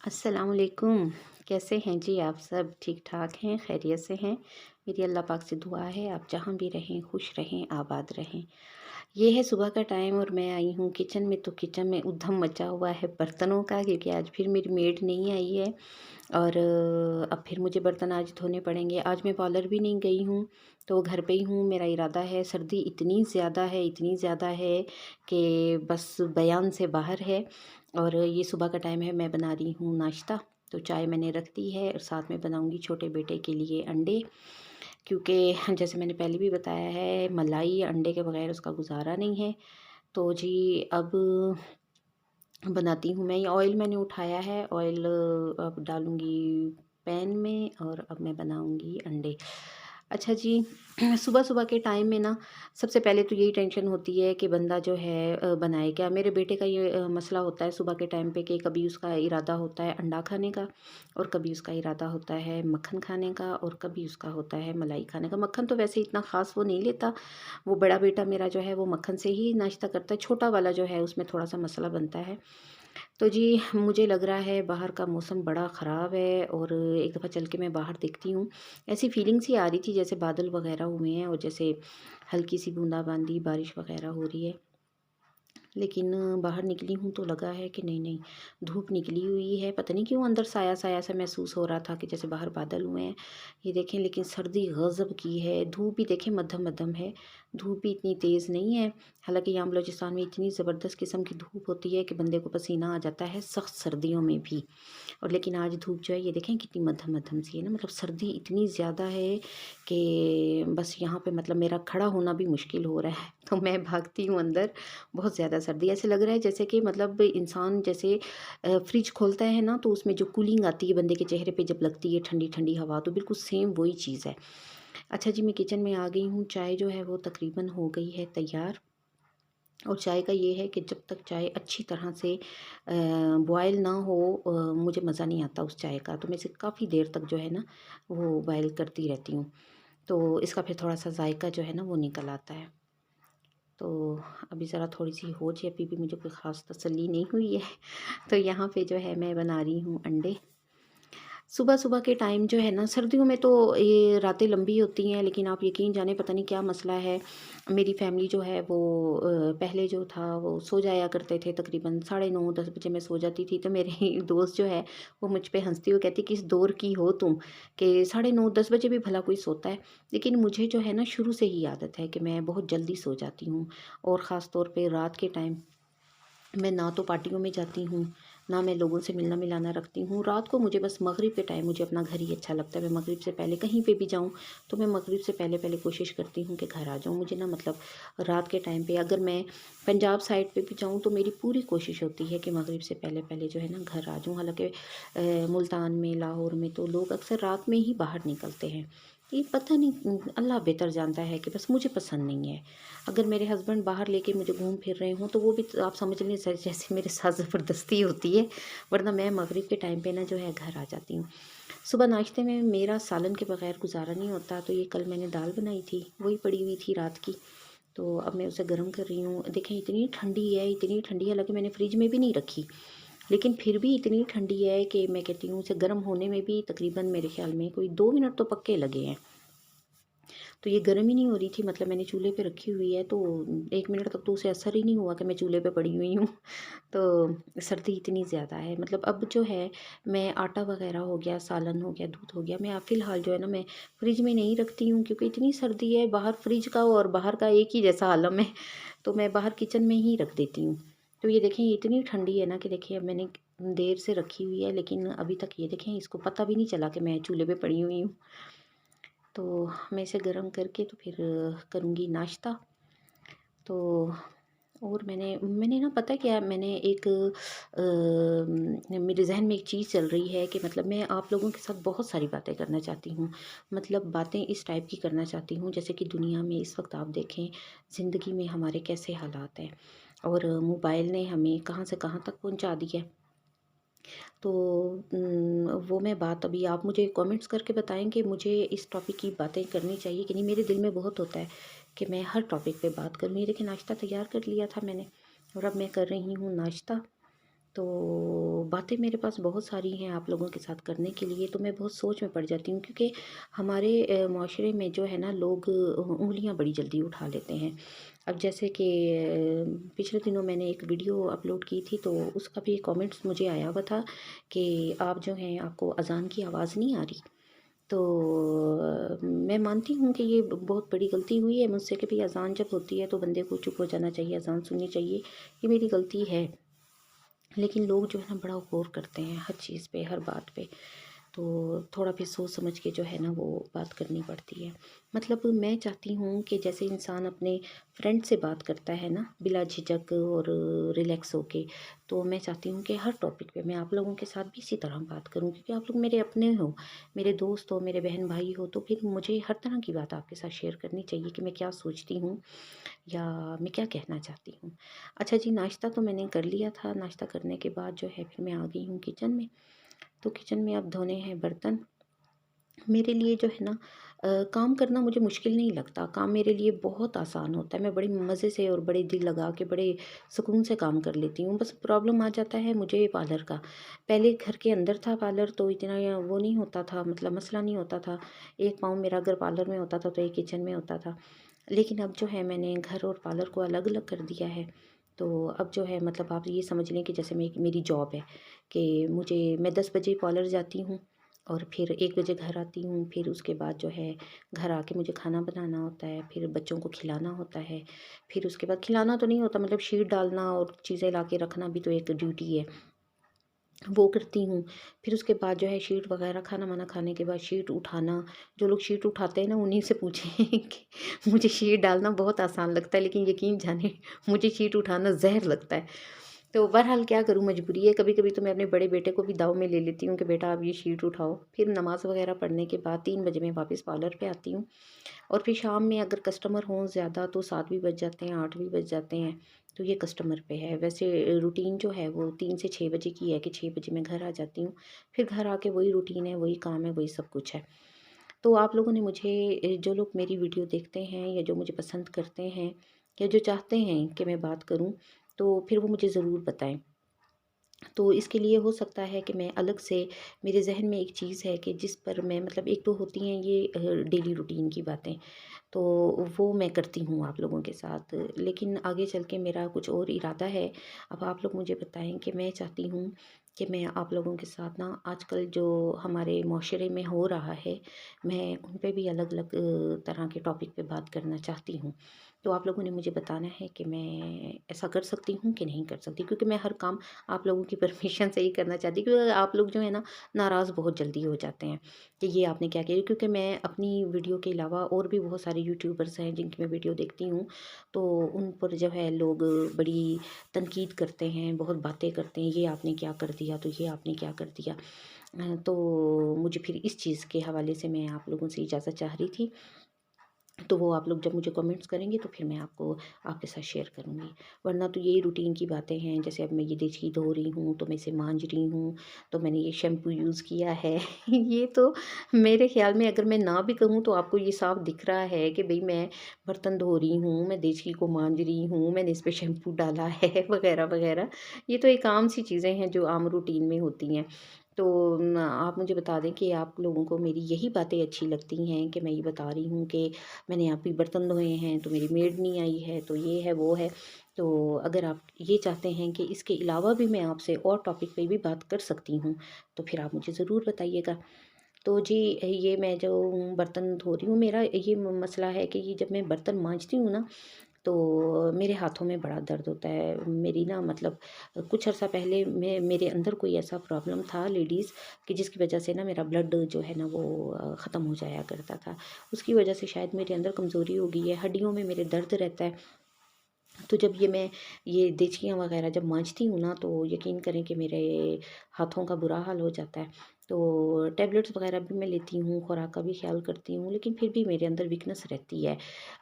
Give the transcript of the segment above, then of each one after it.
अस्सलामुअलैकुम। कैसे हैं जी आप सब? ठीक ठाक हैं, खैरियत से हैं? मेरी अल्लाह पाक से दुआ है आप जहाँ भी रहें खुश रहें, आबाद रहें। ये है सुबह का टाइम और मैं आई हूँ किचन में, तो किचन में उधम मचा हुआ है बर्तनों का, क्योंकि आज फिर मेरी मेड नहीं आई है और अब फिर मुझे बर्तन आज धोने पड़ेंगे। आज मैं पार्लर भी नहीं गई हूँ, तो घर पे ही हूँ। मेरा इरादा है, सर्दी इतनी ज़्यादा है कि बस बयान से बाहर है। और ये सुबह का टाइम है, मैं बना रही हूँ नाश्ता। तो चाय मैंने रख दी है और साथ में बनाऊँगी छोटे बेटे के लिए अंडे, क्योंकि जैसे मैंने पहले भी बताया है, मलाई अंडे के बगैर उसका गुजारा नहीं है। तो जी अब बनाती हूँ मैं। ये ऑयल मैंने उठाया है, ऑयल अब डालूँगी पैन में और अब मैं बनाऊँगी अंडे। अच्छा जी, सुबह सुबह के टाइम में ना सबसे पहले तो यही टेंशन होती है कि बंदा जो है बनाए क्या। मेरे बेटे का ये मसला होता है सुबह के टाइम पे कि कभी उसका इरादा होता है अंडा खाने का और कभी उसका इरादा होता है मक्खन खाने का और कभी उसका होता है मलाई खाने का। मक्खन तो वैसे इतना ख़ास वो नहीं लेता। वो बड़ा बेटा मेरा जो है वो मक्खन से ही नाश्ता करता है, छोटा वाला जो है उसमें थोड़ा सा मसला बनता है। तो जी मुझे लग रहा है बाहर का मौसम बड़ा ख़राब है और एक दफ़ा चल के मैं बाहर देखती हूँ। ऐसी फीलिंग सी आ रही थी जैसे बादल वग़ैरह हुए हैं और जैसे हल्की सी बूंदाबांदी बारिश वग़ैरह हो रही है। लेकिन बाहर निकली हूँ तो लगा है कि नहीं-नहीं, धूप निकली हुई है। पता नहीं क्यों अंदर साया-साया सा महसूस हो रहा था कि जैसे बाहर बादल हुए हैं। ये देखें, लेकिन सर्दी गज़ब की है। धूप भी देखें मद्धम-मद्धम है, धूप भी इतनी तेज़ नहीं है। हालाँकि यहाँ बलूचिस्तान में इतनी ज़बरदस्त किस्म की धूप होती है कि बंदे को पसीना आ जाता है सख्त सर्दियों में भी। और लेकिन आज धूप जो है ये देखें कितनी मद्धम-मद्धम सी है ना, मतलब सर्दी इतनी ज़्यादा है कि बस यहाँ पे मतलब मेरा खड़ा होना भी मुश्किल हो रहा है। तो मैं भागती हूँ अंदर, बहुत ज़्यादा सर्दी। ऐसे लग रहा है जैसे कि मतलब इंसान जैसे फ्रिज खोलता है ना, तो उसमें जो कूलिंग आती है बंदे के चेहरे पे जब लगती है ठंडी-ठंडी हवा, तो बिल्कुल सेम वही चीज़ है। अच्छा जी, मैं किचन में आ गई हूँ, चाय जो है वो तकरीबन हो गई है तैयार। और चाय का ये है कि जब तक चाय अच्छी तरह से बॉयल ना हो मुझे मज़ा नहीं आता उस चाय का। तो मैं इसे काफ़ी देर तक जो है ना वो बॉयल करती रहती हूँ। तो इसका फिर थोड़ा-सा जायका जो है ना वो निकल आता है। तो अभी ज़रा थोड़ी-सी हो जाए, अभी भी मुझे कोई ख़ास तसल्ली नहीं हुई है। तो यहाँ पे जो है मैं बना रही हूँ अंडे। सुबह-सुबह के टाइम जो है ना, सर्दियों में तो ये रातें लंबी होती हैं, लेकिन आप यकीन जाने पता नहीं क्या मसला है। मेरी फैमिली जो है वो पहले जो था वो सो जाया करते थे, तकरीबन साढ़े 9 10 बजे मैं सो जाती थी। तो मेरी दोस्त जो है वो मुझ पे हँसती हुई कहती, किस दौर की हो तुम कि साढ़े 9 10 बजे भी भला कोई सोता है। लेकिन मुझे जो है ना शुरू से ही आदत है कि मैं बहुत जल्दी सो जाती हूँ और ख़ास तौर पे रात के टाइम मैं ना तो पार्टियों में जाती हूँ, ना मैं लोगों से मिलना-मिलाना रखती हूँ। रात को मुझे बस मगरिब के टाइम मुझे अपना घर ही अच्छा लगता है। मैं मगरिब से पहले कहीं पे भी जाऊँ, तो मैं मगरिब से पहले-पहले कोशिश करती हूँ कि घर आ जाऊँ। मुझे ना मतलब रात के टाइम पे अगर मैं पंजाब साइड पे भी जाऊँ, तो मेरी पूरी कोशिश होती है कि मगरिब से पहले-पहले जो है ना घर आ जाऊँ। हालाँकि मुल्तान में, लाहौर में तो लोग अक्सर रात में ही बाहर निकलते हैं। ये पता नहीं अल्लाह बेहतर जानता है कि बस मुझे पसंद नहीं है। अगर मेरे हस्बैंड बाहर लेके मुझे घूम फिर रहे हों, तो वो भी आप समझ लें जैसे मेरे साथ ज़बरदस्ती होती है, वरना मैं मगरिब के टाइम पे ना जो है घर आ जाती हूँ। सुबह नाश्ते में मेरा सालन के बगैर गुजारा नहीं होता, तो ये कल मैंने दाल बनाई थी, वही पड़ी हुई थी रात की। तो अब मैं उसे गर्म कर रही हूँ। देखें इतनी ठंडी है, हालाँकि मैंने फ्रिज में भी नहीं रखी, लेकिन फिर भी इतनी ठंडी है कि मैं कहती हूँ उसे गर्म होने में भी तकरीबन मेरे ख़्याल में कोई 2 मिनट तो पक्के लगे हैं। तो ये गर्म ही नहीं हो रही थी, मतलब मैंने चूल्हे पे रखी हुई है, तो 1 मिनट तक तो उसे असर ही नहीं हुआ कि मैं चूल्हे पे पड़ी हुई हूँ। तो सर्दी इतनी ज़्यादा है, मतलब अब जो है मैं आटा वग़ैरह हो गया, सालन हो गया, दूध हो गया, मैं अब फ़िलहाल जो है ना मैं फ्रिज में नहीं रखती हूँ, क्योंकि इतनी सर्दी है, बाहर फ्रिज का और बाहर का एक ही जैसा आलम है। तो मैं बाहर किचन में ही रख देती हूँ। तो ये देखें इतनी ठंडी है ना कि देखिए अब मैंने देर से रखी हुई है, लेकिन अभी तक ये देखें इसको पता भी नहीं चला कि मैं चूल्हे पे पड़ी हुई हूँ। तो मैं इसे गर्म करके तो फिर करूँगी नाश्ता। तो और मैंने ना पता क्या, मैंने एक मेरे ज़हन में एक चीज़ चल रही है कि मतलब मैं आप लोगों के साथ बहुत सारी बातें करना चाहती हूँ। मतलब बातें इस टाइप की करना चाहती हूँ जैसे कि दुनिया में इस वक्त आप देखें, ज़िंदगी में हमारे कैसे हालात हैं और मोबाइल ने हमें कहाँ से कहाँ तक पहुँचा दिया है। तो वो मैं बात अभी आप मुझे कमेंट्स करके बताएं कि मुझे इस टॉपिक की बातें करनी चाहिए कि नहीं। मेरे दिल में बहुत होता है कि मैं हर टॉपिक पे बात करूँ। ये देखिए नाश्ता तैयार कर लिया था मैंने और अब मैं कर रही हूँ नाश्ता। तो बातें मेरे पास बहुत सारी हैं आप लोगों के साथ करने के लिए, तो मैं बहुत सोच में पड़ जाती हूँ, क्योंकि हमारे माशरे में जो है ना, लोग उँगलियाँ बड़ी जल्दी उठा लेते हैं। अब जैसे कि पिछले दिनों मैंने एक वीडियो अपलोड की थी, तो उसका भी कमेंट्स मुझे आया हुआ था कि आप जो हैं, आपको अज़ान की आवाज़ नहीं आ रही। तो मैं मानती हूँ कि ये बहुत बड़ी गलती हुई है मुझसे कि भई अज़ान जब होती है तो बंदे को चुप हो जाना चाहिए, अज़ान सुननी चाहिए, ये मेरी गलती है। लेकिन लोग जो है ना, बड़ा गौर करते हैं हर चीज़ पे, हर बात पे। तो थोड़ा फिर सोच समझ के जो है ना, वो बात करनी पड़ती है। मतलब मैं चाहती हूँ कि जैसे इंसान अपने फ्रेंड से बात करता है ना, बिला झिझक और रिलैक्स होके, तो मैं चाहती हूँ कि हर टॉपिक पे मैं आप लोगों के साथ भी इसी तरह बात करूँ, क्योंकि आप लोग मेरे अपने हो, मेरे दोस्त हो, मेरे बहन भाई हो, तो फिर मुझे हर तरह की बात आपके साथ शेयर करनी चाहिए कि मैं क्या सोचती हूँ या मैं क्या कहना चाहती हूँ। अच्छा जी, नाश्ता तो मैंने कर लिया था, नाश्ता करने के बाद जो है, फिर मैं आ गई हूँ किचन में। तो किचन में अब धोने हैं बर्तन। मेरे लिए जो है ना, काम करना मुझे मुश्किल नहीं लगता, काम मेरे लिए बहुत आसान होता है। मैं बड़े मज़े से और बड़े दिल लगा के, बड़े सुकून से काम कर लेती हूँ। बस प्रॉब्लम आ जाता है मुझे पार्लर का। पहले घर के अंदर था पार्लर, तो इतना वो नहीं होता था, मतलब मसला नहीं होता था। एक पाँव मेरा अगर पार्लर में होता था तो एक किचन में होता था। लेकिन अब जो है, मैंने घर और पार्लर को अलग-अलग कर दिया है। तो अब जो है, मतलब आप ये समझ लें कि जैसे मेरी जॉब है कि मैं 10 बजे पार्लर जाती हूँ और फिर 1 बजे घर आती हूँ। फिर उसके बाद जो है, घर आके मुझे खाना बनाना होता है, फिर बच्चों को खिलाना होता है। फिर उसके बाद खिलाना तो नहीं होता, मतलब शीट डालना और चीज़ें ला के रखना भी तो एक ड्यूटी है, वो करती हूँ। फिर उसके बाद जो है, शीट वगैरह खाना-वाना खाने के बाद शीट उठाना, जो लोग शीट उठाते हैं ना, उन्हीं से पूछें कि मुझे शीट डालना बहुत आसान लगता है, लेकिन यकीन जानिए, मुझे शीट उठाना ज़हर लगता है। तो बहरहाल क्या करूँ, मजबूरी है। कभी-कभी तो मैं अपने बड़े बेटे को भी दाँव में ले लेती हूँ कि बेटा आप ये शीट उठाओ। फिर नमाज़ वगैरह पढ़ने के बाद 3 बजे मैं वापस पार्लर पे आती हूँ, और फिर शाम में अगर कस्टमर हों ज़्यादा तो 7 भी बज जाते हैं, 8 भी बज जाते हैं। तो ये कस्टमर पे है। वैसे रूटीन जो है वो 3 से 6 बजे की है कि 6 बजे मैं घर आ जाती हूँ। फिर घर आके वही रूटीन है, वही काम है, वही सब कुछ है। तो आप लोगों ने मुझे जो लोग मेरी वीडियो देखते हैं या जो मुझे पसंद करते हैं या जो चाहते हैं कि मैं बात करूँ, तो फिर वो मुझे ज़रूर बताएँ। तो इसके लिए हो सकता है कि मैं अलग से, मेरे ज़हन में एक चीज़ है कि जिस पर मैं, मतलब एक तो होती हैं ये डेली रूटीन की बातें, तो वो मैं करती हूँ आप लोगों के साथ। लेकिन आगे चल के मेरा कुछ और इरादा है। अब आप लोग मुझे बताएं कि मैं चाहती हूँ कि मैं आप लोगों के साथ ना, आजकल जो हमारे माशरे में हो रहा है, मैं उन पे भी अलग-अलग तरह के टॉपिक पे बात करना चाहती हूँ। तो आप लोगों ने मुझे बताना है कि मैं ऐसा कर सकती हूँ कि नहीं कर सकती, क्योंकि मैं हर काम आप लोगों की परमिशन से ही करना चाहती हूँ, क्योंकि आप लोग जो है ना, नाराज़ बहुत जल्दी हो जाते हैं कि ये आपने क्या किया। क्योंकि मैं अपनी वीडियो के अलावा और भी बहुत सारे यूट्यूबर्स हैं जिनकी मैं वीडियो देखती हूँ, तो उन पर जो है लोग बड़ी तनकीद करते हैं, बहुत बातें करते हैं, ये आपने क्या कर दिया, तो ये आपने क्या कर दिया। तो मुझे फिर इस चीज़ के हवाले से मैं आप लोगों से इजाज़त चाह रही थी। तो वो आप लोग जब मुझे कमेंट्स करेंगे तो फिर मैं आपको, आपके साथ शेयर करूँगी। वरना तो यही रूटीन की बातें हैं। जैसे अब मैं ये देचकी धो रही हूँ, तो मैं इसे मांज रही हूँ, तो मैंने ये शैम्पू यूज़ किया है। ये तो मेरे ख़्याल में, अगर मैं ना भी कहूँ तो आपको ये साफ दिख रहा है कि भई मैं बर्तन धो रही हूँ, मैं देचकी को मांज रही हूँ, मैंने इस पे शैम्पू डाला है वग़ैरह, वग़ैरह। ये तो एक आम सी चीज़ें हैं जो आम रूटीन में होती हैं। तो आप मुझे बता दें कि आप लोगों को मेरी यही बातें अच्छी लगती हैं कि मैं ये बता रही हूँ कि मैंने यहाँ पे बर्तन धोए हैं, तो मेरी मेड नहीं आई है, तो ये है, वो है। तो अगर आप ये चाहते हैं कि इसके अलावा भी मैं आपसे और टॉपिक पे भी बात कर सकती हूँ, तो फिर आप मुझे ज़रूर बताइएगा। तो जी, ये मैं जो बर्तन धो रही हूँ, मेरा ये मसला है कि ये जब मैं बर्तन माँजती हूँ ना, तो मेरे हाथों में बड़ा दर्द होता है। मेरी ना, मतलब कुछ अर्सा पहले मेरे अंदर कोई ऐसा प्रॉब्लम था लेडीज़, कि जिसकी वजह से ना मेरा ब्लड जो है ना वो ख़त्म हो जाया करता था। उसकी वजह से शायद मेरे अंदर कमज़ोरी हो गई है, हड्डियों में मेरे दर्द रहता है। तो जब मैं ये देचकियाँ वग़ैरह जब माँजती हूँ ना, तो यकीन करें कि मेरे हाथों का बुरा हाल हो जाता है। तो टैबलेट्स वगैरह भी मैं लेती हूँ, खुराक का भी ख़्याल करती हूँ, लेकिन फिर भी मेरे अंदर वीकनेस रहती है।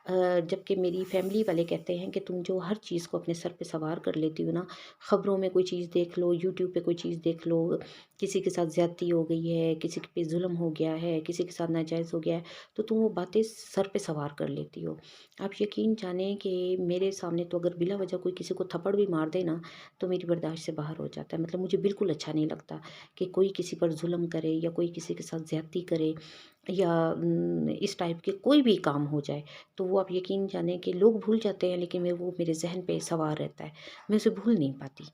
जबकि मेरी फैमिली वाले कहते हैं कि तुम जो हर चीज़ को अपने सर पे सवार कर लेती हो ना, ख़बरों में कोई चीज़ देख लो, यूट्यूब पे कोई चीज़ देख लो, किसी के साथ ज़्यादती हो गई है, किसी पे ज़ुल्म हो गया है, किसी के साथ नाजायज़ हो गया है, तो तुम वो बातें सर पे सवार कर लेती हो। आप यकीन जानें कि मेरे सामने तो अगर बिला वजह कोई किसी को थप्पड़ भी मार दे ना, तो मेरी बर्दाश्त से बाहर हो जाता है। मतलब मुझे बिल्कुल अच्छा नहीं लगता कि कोई किसी पर ज़ुल्म करे या कोई किसी के साथ ज़्यादती करे या इस टाइप के कोई भी काम हो जाए, तो वो आप यकीन जानें कि लोग भूल जाते हैं, लेकिन वो मेरे ज़हन पे सवार रहता है। मैं उसे भूल नहीं पाती।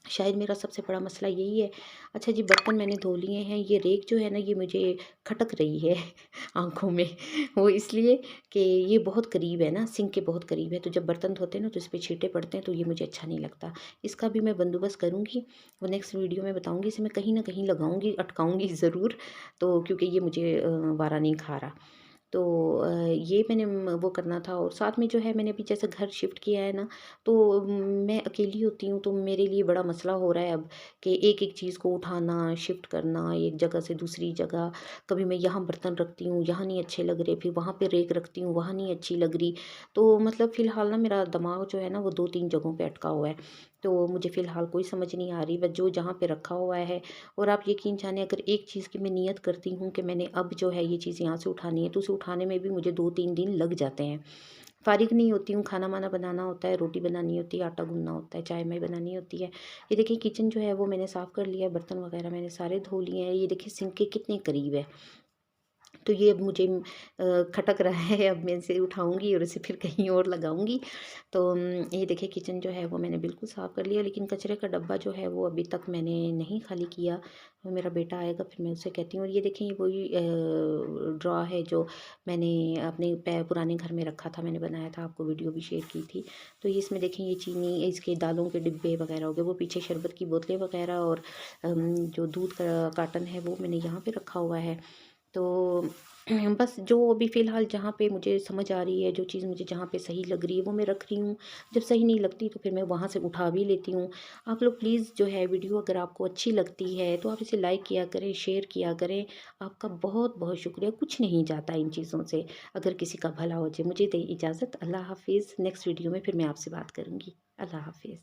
शायद मेरा सबसे बड़ा मसला यही है। अच्छा जी, बर्तन मैंने धो लिए हैं, ये रेख जो है ना, ये मुझे खटक रही है आँखों में। वो इसलिए कि ये बहुत करीब है ना, सिंक के बहुत करीब है, तो जब बर्तन धोते हैं ना, तो इस पे छींटे पड़ते हैं, तो ये मुझे अच्छा नहीं लगता। इसका भी मैं बंदोबस्त करूँगी, वो नेक्स्ट वीडियो में बताऊँगी, इसे मैं कहीं न कहीं लगाऊँगी, अटकाऊँगी ज़रूर, तो क्योंकि ये मुझे वारा नहीं खा रहा। तो ये मैंने वो करना था, और साथ में जो है मैंने अभी जैसे घर शिफ्ट किया है ना, तो मैं अकेली होती हूँ, तो मेरे लिए बड़ा मसला हो रहा है अब कि एक-एक चीज़ को उठाना, शिफ्ट करना एक जगह से दूसरी जगह। कभी मैं यहाँ बर्तन रखती हूँ, यहाँ नहीं अच्छे लग रहे, फिर वहाँ पे रेक रखती हूँ, वहाँ नहीं अच्छी लग रही। तो मतलब फ़िलहाल ना मेरा दिमाग जो है ना, वो 2-3 जगहों पे अटका हुआ है। तो मुझे फ़िलहाल कोई समझ नहीं आ रही, बस जो जहाँ पे रखा हुआ है। और आप यकीन जानिए, अगर एक चीज़ की मैं नियत करती हूँ कि मैंने अब जो है ये चीज़ यहाँ से उठानी है, तो उसे उठाने में भी मुझे 2-3 दिन लग जाते हैं। फ़ारिग नहीं होती हूँ, खाना-वाना बनाना होता है, रोटी बनानी होती है, आटा गूँथना होता है, चाय-वाय बनानी होती है। ये देखिए किचन जो है वो मैंने साफ़ कर लिया है, बर्तन वग़ैरह मैंने सारे धो लिए हैं। ये देखिए सिंक के कितने करीब है। तो ये अब मुझे खटक रहा है, अब मैं इसे उठाऊँगी और इसे फिर कहीं और लगाऊँगी। तो ये देखिए किचन जो है वो मैंने बिल्कुल साफ़ कर लिया, लेकिन कचरे का डब्बा जो है वो अभी तक मैंने नहीं खाली किया। तो मेरा बेटा आएगा, फिर मैं उससे कहती हूँ। और ये देखें, ये वही ड्रॉ है जो मैंने अपने पुराने घर में रखा था, मैंने बनाया था, आपको वीडियो भी शेयर की थी। तो ये इसमें देखें, ये चीनी, इसके दालों के डिब्बे वग़ैरह हो गए, वो पीछे शरबत की बोतलें वग़ैरह, और जो दूध का कार्टन है वो मैंने यहाँ पे रखा हुआ है। तो बस जो अभी फ़िलहाल जहाँ पे मुझे समझ आ रही है, जो चीज़ मुझे जहाँ पे सही लग रही है वो मैं रख रही हूँ। जब सही नहीं लगती तो फिर मैं वहाँ से उठा भी लेती हूँ। आप लोग प्लीज़ जो है वीडियो अगर आपको अच्छी लगती है तो आप इसे लाइक किया करें, शेयर किया करें। आपका बहुत-बहुत शुक्रिया। कुछ नहीं जाता इन चीज़ों से, अगर किसी का भला हो जाए। मुझे दें इजाज़त। अल्लाह हाफ़िज़। नेक्स्ट वीडियो में फिर मैं आपसे बात करूँगी। अल्लाह हाफ़िज़।